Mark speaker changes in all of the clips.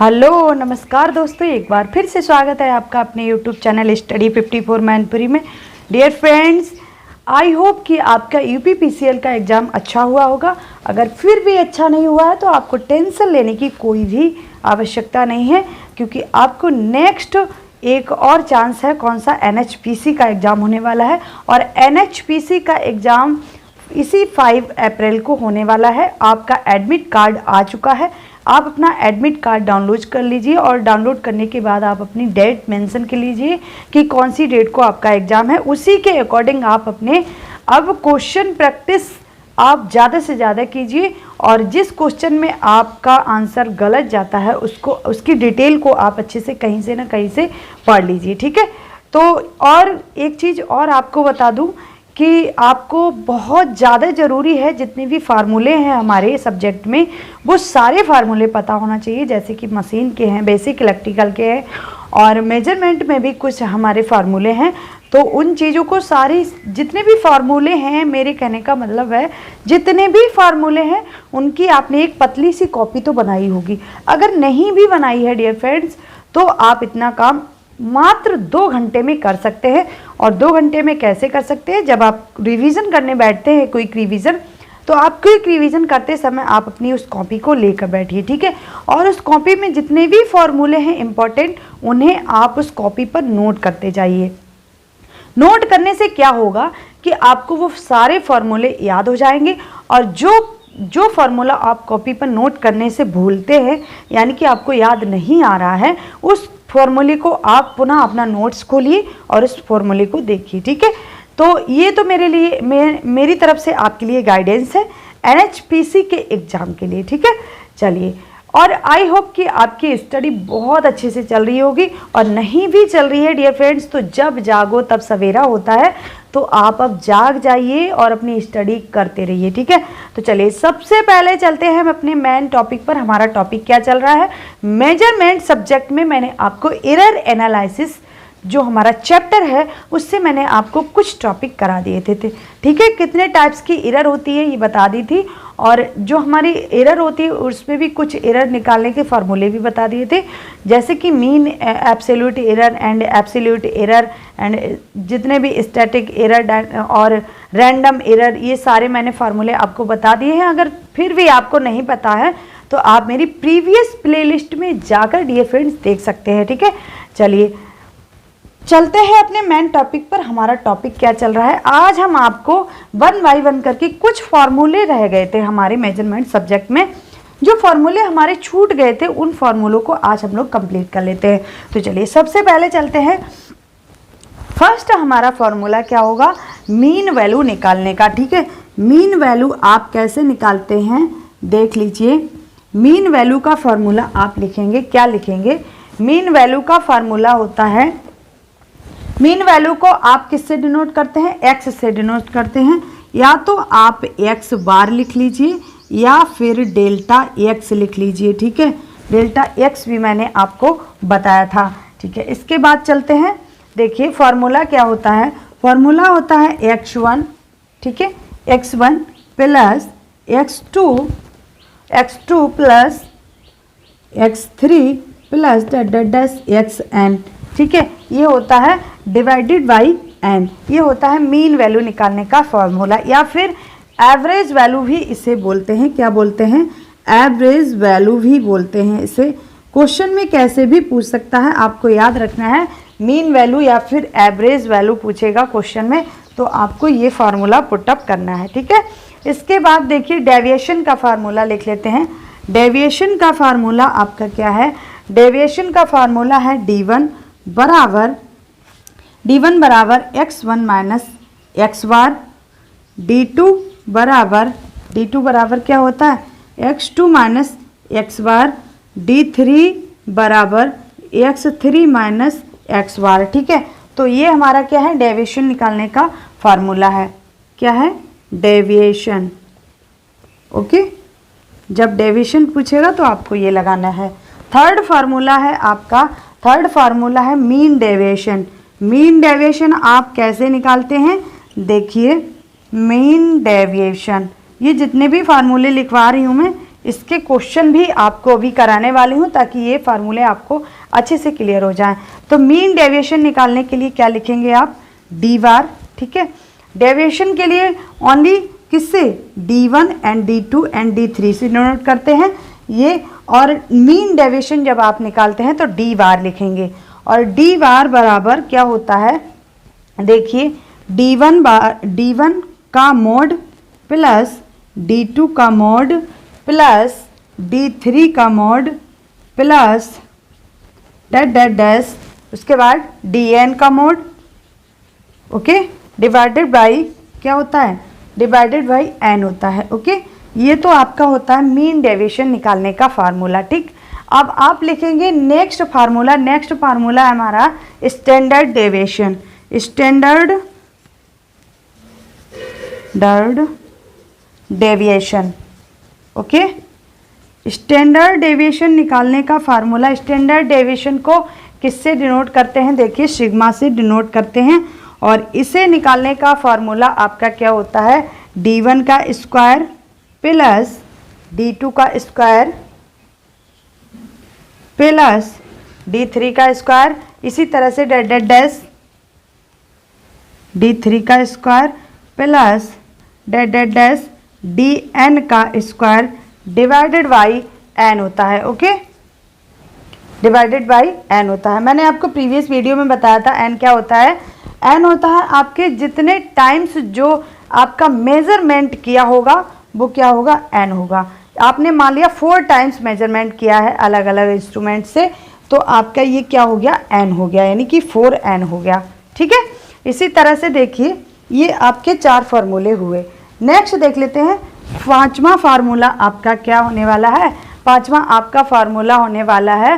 Speaker 1: Hello नमस्कार दोस्तों, एक बार फिर से स्वागत है आपका अपने यूट्यूब चैनल स्टडी 54 मैनपुरी में। डियर फ्रेंड्स, आई होप कि आपका यूपीपीसीएल का एग्ज़ाम अच्छा हुआ होगा। अगर फिर भी अच्छा नहीं हुआ है तो आपको टेंशन लेने की कोई भी आवश्यकता नहीं है, क्योंकि आपको नेक्स्ट एक और चांस है। कौन सा? एनएचपीसी का एग्ज़ाम होने वाला है और एनएचपीसी का एग्ज़ाम इसी 5 अप्रैल को होने वाला है। आपका एडमिट कार्ड आ चुका है। आप अपना एडमिट कार्ड डाउनलोड कर लीजिए और डाउनलोड करने के बाद आप अपनी डेट मेंशन कर लीजिए कि कौन सी डेट को आपका एग्ज़ाम है। उसी के अकॉर्डिंग आप अपने अब क्वेश्चन प्रैक्टिस आप ज़्यादा से ज़्यादा कीजिए और जिस क्वेश्चन में आपका आंसर गलत जाता है उसकी डिटेल को आप अच्छे से कहीं से ना कहीं से पढ़ लीजिए, ठीक है। तो और एक चीज़ और आपको बता दूं कि आपको बहुत ज़्यादा ज़रूरी है, जितने भी फार्मूले हैं हमारे सब्जेक्ट में वो सारे फार्मूले पता होना चाहिए। जैसे कि मशीन के हैं, बेसिक इलेक्ट्रिकल के हैं और मेजरमेंट में भी कुछ हमारे फार्मूले हैं। तो उन चीज़ों को सारी जितने भी फार्मूले हैं, मेरे कहने का मतलब है जितने भी फार्मूले हैं उनकी आपने एक पतली सी कॉपी तो बनाई होगी। अगर नहीं भी बनाई है डियर फ्रेंड्स, तो आप इतना काम मात्र 2 घंटे में कर सकते हैं। और 2 घंटे में कैसे कर सकते हैं? जब आप रिवीजन करने बैठते हैं, क्विक रिवीजन, तो आप क्विक रिवीजन करते समय आप अपनी उस कॉपी को लेकर बैठिए, ठीक है। और उस कॉपी में जितने भी फॉर्मूले हैं इम्पॉर्टेंट, उन्हें आप उस कॉपी पर नोट करते जाइए। नोट करने से क्या होगा कि आपको वो सारे फॉर्मूले याद हो जाएंगे और जो फार्मूला आप कॉपी पर नोट करने से भूलते हैं, यानी कि आपको याद नहीं आ रहा है, उस फॉर्मूले को आप पुनः अपना नोट्स खोलिए और उस फॉर्मूले को देखिए, ठीक है। तो ये तो मेरे लिए मेरी तरफ से आपके लिए गाइडेंस है एनएचपीसी के एग्ज़ाम के लिए, ठीक है। चलिए, और आई होप कि आपकी स्टडी बहुत अच्छे से चल रही होगी। और नहीं भी चल रही है डियर फ्रेंड्स, तो जब जागो तब सवेरा होता है, तो आप अब जाग जाइए और अपनी स्टडी करते रहिए, ठीक है। तो चलिए, सबसे पहले चलते हैं हम अपने मेन टॉपिक पर। हमारा टॉपिक क्या चल रहा है? मेजरमेंट सब्जेक्ट में मैंने आपको एरर एनालिसिस जो हमारा चैप्टर है उससे मैंने आपको कुछ टॉपिक करा दिए थे, ठीक है। कितने टाइप्स की एरर होती है ये बता दी थी, और जो हमारी एरर होती है उसमें भी कुछ एरर निकालने के फार्मूले भी बता दिए थे। जैसे कि mean, absolute error and absolute error and जितने भी स्टैटिक एरर और रैंडम एरर, ये सारे मैंने फार्मूले आपको बता दिए हैं। अगर फिर भी आपको नहीं पता है तो आप मेरी प्रीवियस प्लेलिस्ट में जाकर डियर फ्रेंड्स देख सकते हैं, ठीक है। चलिए, चलते हैं अपने मेन टॉपिक पर। हमारा टॉपिक क्या चल रहा है? आज हम आपको 1 बाय 1 करके कुछ फार्मूले रह गए थे हमारे मेजरमेंट सब्जेक्ट में। जो फार्मूले हमारे छूट गए थे उन फार्मूलों को आज हम लोग कंप्लीट कर लेते हैं। तो चलिए, सबसे पहले चलते हैं। फर्स्ट हमारा फार्मूला क्या होगा? मीन वैल्यू निकालने का, ठीक है। मीन वैल्यू आप कैसे निकालते हैं देख लीजिए। मीन वैल्यू का फार्मूला आप लिखेंगे, क्या लिखेंगे? मीन वैल्यू का फार्मूला होता है, मीन वैल्यू को आप किससे डिनोट करते हैं? एक्स से डिनोट करते हैं। या तो आप एक्स बार लिख लीजिए या फिर डेल्टा एक्स लिख लीजिए, ठीक है। डेल्टा एक्स भी मैंने आपको बताया था, ठीक है। इसके बाद चलते हैं। देखिए, फार्मूला क्या होता है? फार्मूला होता है x1, ठीक है, x1 plus x2 plus x3 plus xn, ठीक है। ये होता है डिवाइडेड बाई n। ये होता है मीन वैल्यू निकालने का फॉर्मूला, या फिर एवरेज वैल्यू भी इसे बोलते हैं। क्या बोलते हैं? एवरेज वैल्यू भी बोलते हैं इसे। क्वेश्चन में कैसे भी पूछ सकता है, आपको याद रखना है। मीन वैल्यू या फिर एवरेज वैल्यू पूछेगा क्वेश्चन में, तो आपको ये फार्मूला पुटअप करना है, ठीक है। इसके बाद देखिए, डेविएशन का फार्मूला लिख लेते हैं। डेविएशन का फार्मूला आपका क्या है? डेविएशन का फार्मूला है D1 बराबर x1 माइनस एक्स बार, D2 बराबर क्या होता है? x2 माइनस एक्स बार, D3 बराबर x3 माइनस एक्स बार, ठीक है। तो ये हमारा क्या है? डेविएशन निकालने का फार्मूला है। क्या है? Deviation, okay. जब डेविएशन पूछेगा तो आपको ये लगाना है। थर्ड फार्मूला है आपका, थर्ड फार्मूला है मीन डेविएशन। मीन डेविएशन आप कैसे निकालते हैं? देखिए, मीन डेविएशन, ये जितने भी फार्मूले लिखवा रही हूँ मैं, इसके क्वेश्चन भी आपको अभी कराने वाली हूँ ताकि ये फार्मूले आपको अच्छे से क्लियर हो जाएं। तो मीन डेविएशन निकालने के लिए क्या लिखेंगे आप, डी बार, ठीक है। डेविएशन के लिए ओनली किससे, D1 and D2 and D3 से नोट करते हैं ये, और मीन डेविएशन जब आप निकालते हैं तो डी बार लिखेंगे। और डी बार बराबर क्या होता है, देखिए D1 का मोड प्लस D2 का मोड प्लस D3 का मोड प्लस डैश उसके बाद Dn का मोड, ओके, डिवाइडेड बाई क्या होता है, डिवाइडेड बाई n होता है, ओके। ये तो आपका होता है मीन डेविएशन निकालने का फार्मूला, ठीक। अब आप लिखेंगे नेक्स्ट फार्मूला। नेक्स्ट फार्मूला है हमारा standard deviation, standard deviation, okay. Standard deviation निकालने का फार्मूला, स्टैंडर्ड डेविएशन को किससे डिनोट करते हैं, देखिए सिग्मा से डिनोट करते हैं। और इसे निकालने का फार्मूला आपका क्या होता है, D1 का स्क्वायर प्लस D2 का स्क्वायर प्लस D3 का स्क्वायर, इसी तरह से डैश D3 का स्क्वायर प्लस डैश Dn का स्क्वायर डिवाइडेड बाई n होता है, ओके, डिवाइडेड बाई n होता है। मैंने आपको प्रीवियस वीडियो में बताया था n क्या होता है, n होता है आपके जितने टाइम्स जो आपका मेजरमेंट किया होगा वो क्या होगा, n होगा। आपने मान लिया 4 टाइम्स मेजरमेंट किया है अलग अलग इंस्ट्रूमेंट से, तो आपका ये क्या हो गया, n हो गया, यानी कि 4n हो गया, ठीक है। इसी तरह से देखिए ये आपके 4 फार्मूले हुए। नेक्स्ट देख लेते हैं, पांचवा फार्मूला आपका क्या होने वाला है, पांचवा आपका फार्मूला होने वाला है,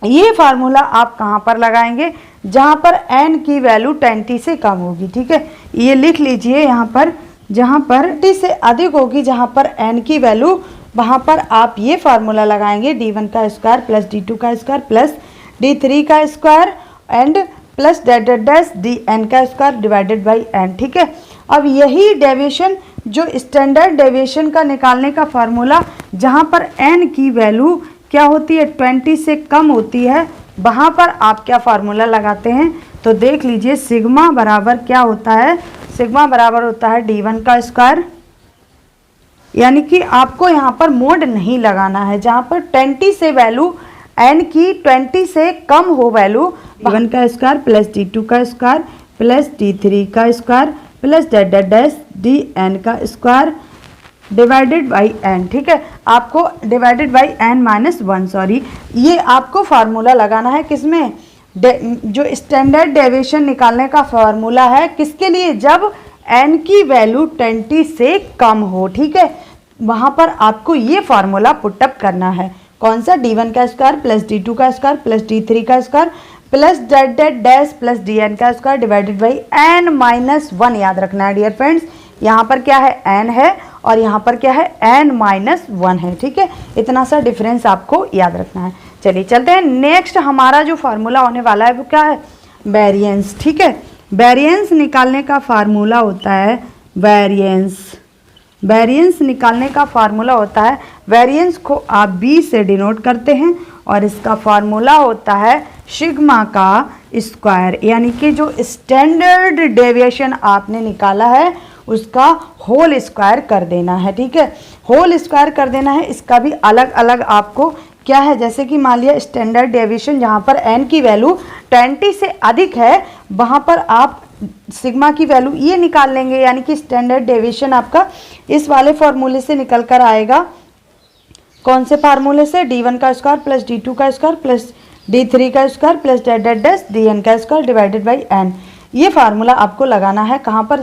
Speaker 1: ये फार्मूला आप कहाँ पर लगाएंगे, जहाँ पर n की वैल्यू 20 से कम होगी, ठीक है। ये लिख लीजिए यहाँ पर, जहाँ पर 20 से अधिक होगी, जहाँ पर n की वैल्यू, वहाँ पर आप ये फार्मूला लगाएंगे, D1 का स्क्वायर प्लस D2 का स्क्वायर प्लस D3 का square and plus dash Dn का स्क्वायर डिवाइडेड बाई n, ठीक है। अब यही डेविएशन जो स्टैंडर्ड डेविएशन का निकालने का फार्मूला, जहाँ पर n की वैल्यू क्या होती है, 20 से कम होती है, वहाँ पर आप क्या फार्मूला लगाते हैं, तो देख लीजिए सिग्मा बराबर क्या होता है, सिग्मा बराबर होता है D1 का स्क्वायर, यानी कि आपको यहाँ पर मोड नहीं लगाना है, जहाँ पर 20 से वैल्यू n की 20 से कम हो वैल्यू, D1 का स्क्वायर प्लस D2 का स्क्वायर प्लस D3 का स्क्वायर प्लस डैश Dn का स्क्वायर डिवाइडेड बाई n, ठीक है। आपको डिवाइडेड बाई n-1, सॉरी, ये आपको फार्मूला लगाना है किसमें, जो स्टैंडर्ड डेविएशन निकालने का फार्मूला है, किसके लिए, जब n की वैल्यू 20 से कम हो, ठीक है। वहाँ पर आपको ये फार्मूला पुटअप करना है, कौन सा, D1 का स्क्वायर प्लस D2 का स्क्वायर प्लस D3 का square plus dash plus Dn का स्क्वायर डिवाइडेड बाई n-1, याद रखना है डियर फ्रेंड्स। यहाँ पर क्या है, n है, और यहाँ पर क्या है, n-1 है, ठीक है। इतना सा डिफरेंस आपको याद रखना है। चलिए चलते हैं, नेक्स्ट हमारा जो फार्मूला होने वाला है वो क्या है, वेरिएंस, ठीक है। वेरिएंस निकालने का फार्मूला होता है वेरिएंस निकालने का फार्मूला होता है, वेरिएंस को आप b से डिनोट करते हैं, और इसका फार्मूला होता है सिग्मा का स्क्वायर, यानी कि जो स्टैंडर्ड डेविएशन आपने निकाला है उसका होल स्क्वायर कर देना है, ठीक है। होल स्क्वायर कर देना है, इसका भी अलग अलग आपको क्या है, जैसे कि मान लिया स्टैंडर्ड डेविएशन जहाँ पर n की वैल्यू 20 से अधिक है, वहाँ पर आप सिग्मा की वैल्यू ये निकाल लेंगे, यानी कि स्टैंडर्ड डेविएशन आपका इस वाले फार्मूले से निकल कर आएगा, कौन से फार्मूले से, D1 का स्क्वायर प्लस D2 का स्क्वायर प्लस D3 का स्क्वायर प्लस डैश Dn का स्क्वायर डिवाइडेड बाई n। ये फार्मूला आपको लगाना है कहाँ पर,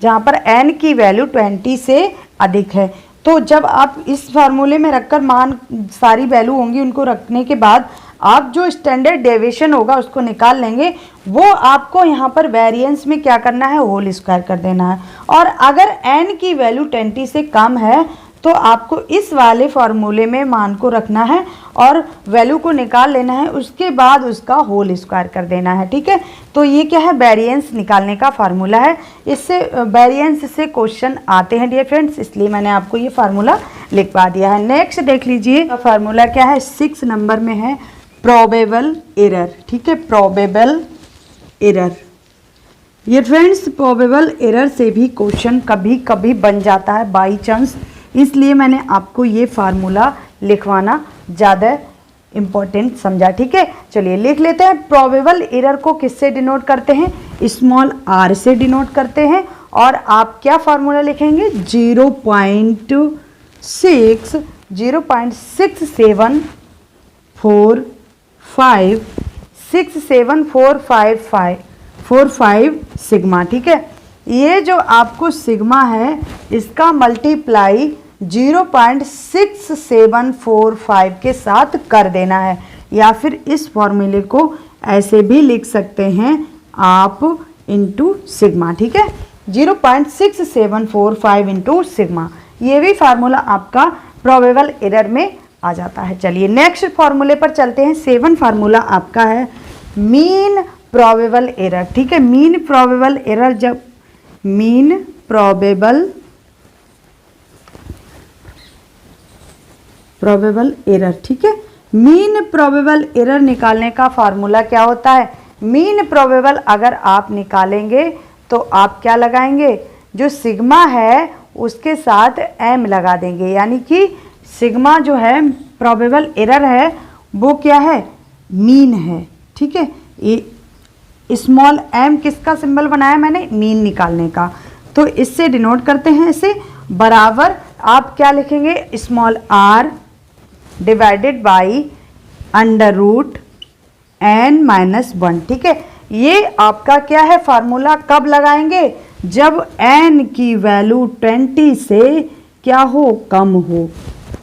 Speaker 1: जहाँ पर n की वैल्यू 20 से अधिक है। तो जब आप इस फार्मूले में रखकर मान सारी वैल्यू होंगी, उनको रखने के बाद आप जो स्टैंडर्ड डेविएशन होगा उसको निकाल लेंगे, वो आपको यहाँ पर वेरिएंस में क्या करना है, होल स्क्वायर कर देना है। और अगर n की वैल्यू 20 से कम है तो आपको इस वाले फार्मूले में मान को रखना है और वैल्यू को निकाल लेना है, उसके बाद उसका होल स्क्वायर कर देना है। ठीक है, तो ये क्या है, वेरिएंस निकालने का फार्मूला है। इससे वेरिएंस से क्वेश्चन आते हैं डियर फ्रेंड्स, इसलिए मैंने आपको ये फार्मूला लिखवा दिया है। नेक्स्ट देख लीजिए, फार्मूला क्या है, 6 नंबर में है प्रोबेबल एरर। ठीक है, प्रोबेबल एरर। ये फ्रेंड्स प्रोबेबल एरर से भी क्वेश्चन कभी कभी बन जाता है बाई चांस, इसलिए मैंने आपको ये फार्मूला लिखवाना ज़्यादा इम्पोर्टेंट समझा। ठीक है, चलिए लिख लेते हैं। प्रोबेबल एरर को किससे डिनोट करते हैं, स्मॉल r से डिनोट करते हैं। और आप क्या फार्मूला लिखेंगे, 0.674567455 सिग्मा। ठीक है, ये जो आपको सिग्मा है इसका मल्टीप्लाई 0.6745 के साथ कर देना है, या फिर इस फॉर्मूले को ऐसे भी लिख सकते हैं आप इंटू सिग्मा। ठीक है, 0.6745 इंटू सिग्मा, ये भी फार्मूला आपका प्रोबेबल एरर में आ जाता है। चलिए नेक्स्ट फार्मूले पर चलते हैं। 7 फार्मूला आपका है मीन प्रोबेबल एरर। ठीक है, मीन प्रोबेबल एरर, जब मीन प्रोबेबल एरर, ठीक है, मीन प्रोबेबल एरर निकालने का फार्मूला क्या होता है, मीन प्रोबेबल अगर आप निकालेंगे तो आप क्या लगाएंगे, जो सिग्मा है उसके साथ m लगा देंगे, यानी कि सिग्मा जो है प्रोबेबल एरर है वो क्या है, मीन है। ठीक है, ये स्मॉल m किसका सिंबल बनाया मैंने, मीन निकालने का, तो इससे डिनोट करते हैं इसे। बराबर आप क्या लिखेंगे, small r divided by under root n-1। ठीक है, ये आपका क्या है फार्मूला, कब लगाएंगे, जब n की वैल्यू 20 से क्या हो, कम हो।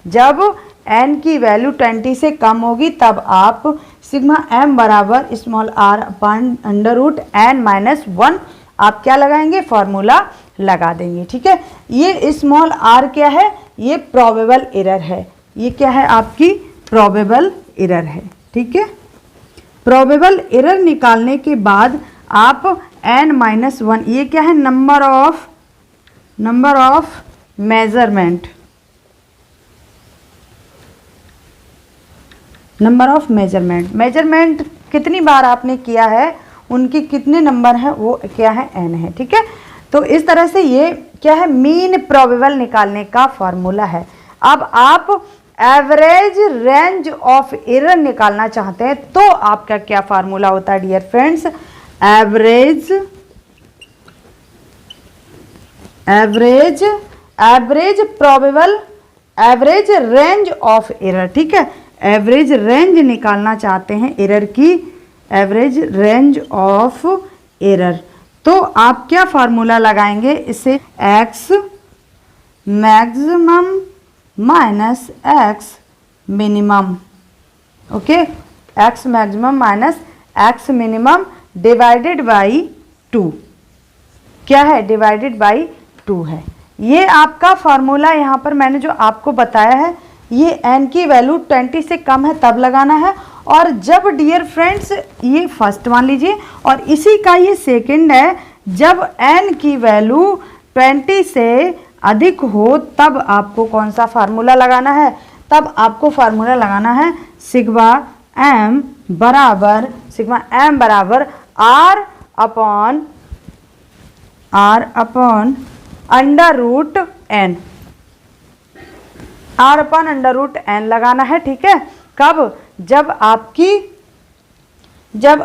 Speaker 1: जब n की वैल्यू 20 से कम होगी तब आप सिग्मा m बराबर स्मॉल r अपन अंडर रूट n-1 आप क्या लगाएंगे, फार्मूला लगा देंगे। ठीक है, ये स्मॉल r क्या है, ये प्रोबेबल एरर है, ये क्या है आपकी प्रोबेबल एरर है। ठीक है, प्रोबेबल एरर निकालने के बाद आप n-1, ये क्या है, नंबर ऑफ मेजरमेंट, मेजरमेंट कितनी बार आपने किया है, उनके कितने नंबर हैं, वो क्या है, n है। ठीक है, तो इस तरह से ये क्या है, मीन प्रोबेबल निकालने का फॉर्मूला है। अब आप एवरेज रेंज ऑफ एरर निकालना चाहते हैं तो आपका क्या फार्मूला होता है dear friends, average range of error. ठीक है, एवरेज रेंज निकालना चाहते हैं एरर की, एवरेज रेंज ऑफ एरर, तो आप क्या फार्मूला लगाएंगे, इसे x maximum minus x minimum. Okay, x maximum minus x minimum divided by 2, क्या है, डिवाइडेड बाई 2 है। ये आपका फार्मूला यहाँ पर मैंने जो आपको बताया है, ये n की वैल्यू 20 से कम है तब लगाना है, और जब डियर फ्रेंड्स, ये फर्स्ट मान लीजिए और इसी का ये सेकंड है, जब n की वैल्यू 20 से अधिक हो तब आपको कौन सा फार्मूला लगाना है, तब आपको फार्मूला लगाना है सिग्मा m बराबर r upon under root n, r upon under root n लगाना है। ठीक है, कब, जब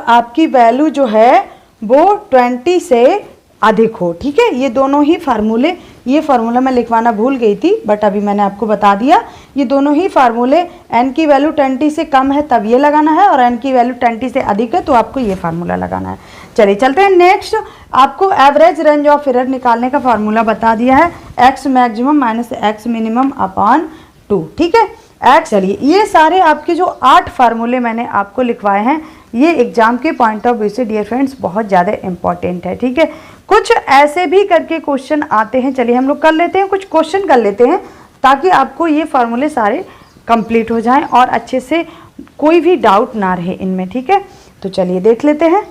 Speaker 1: आपकी वैल्यू जो है वो 20 से अधिक हो। ठीक है, ये दोनों ही फार्मूले, ये फार्मूला मैं लिखवाना भूल गई थी बट अभी मैंने आपको बता दिया, ये दोनों ही फार्मूले, n की वैल्यू 20 से कम है तब ये लगाना है, और n की वैल्यू 20 से अधिक है तो आपको ये फार्मूला लगाना है। चलिए चलते हैं नेक्स्ट, आपको एवरेज रेंज ऑफ एरर निकालने का फार्मूला बता दिया है, x maximum minus x minimum upon 2। ठीक है, x, चलिए ये सारे आपके जो 8 फार्मूले मैंने आपको लिखवाए हैं, ये एग्जाम के पॉइंट ऑफ व्यू से डियर फ्रेंड्स बहुत ज़्यादा इंपॉर्टेंट है। ठीक है, कुछ ऐसे भी करके क्वेश्चन आते हैं, चलिए हम लोग कर लेते हैं, कुछ क्वेश्चन कर लेते हैं ताकि आपको ये फार्मूले सारे कंप्लीट हो जाएं और अच्छे से कोई भी डाउट ना रहे इनमें, ठीक है। तो चलिए देख लेते हैं।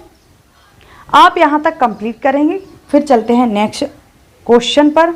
Speaker 1: आप यहाँ तक कंप्लीट करेंगे, फिर चलते हैं नेक्स्ट क्वेश्चन पर।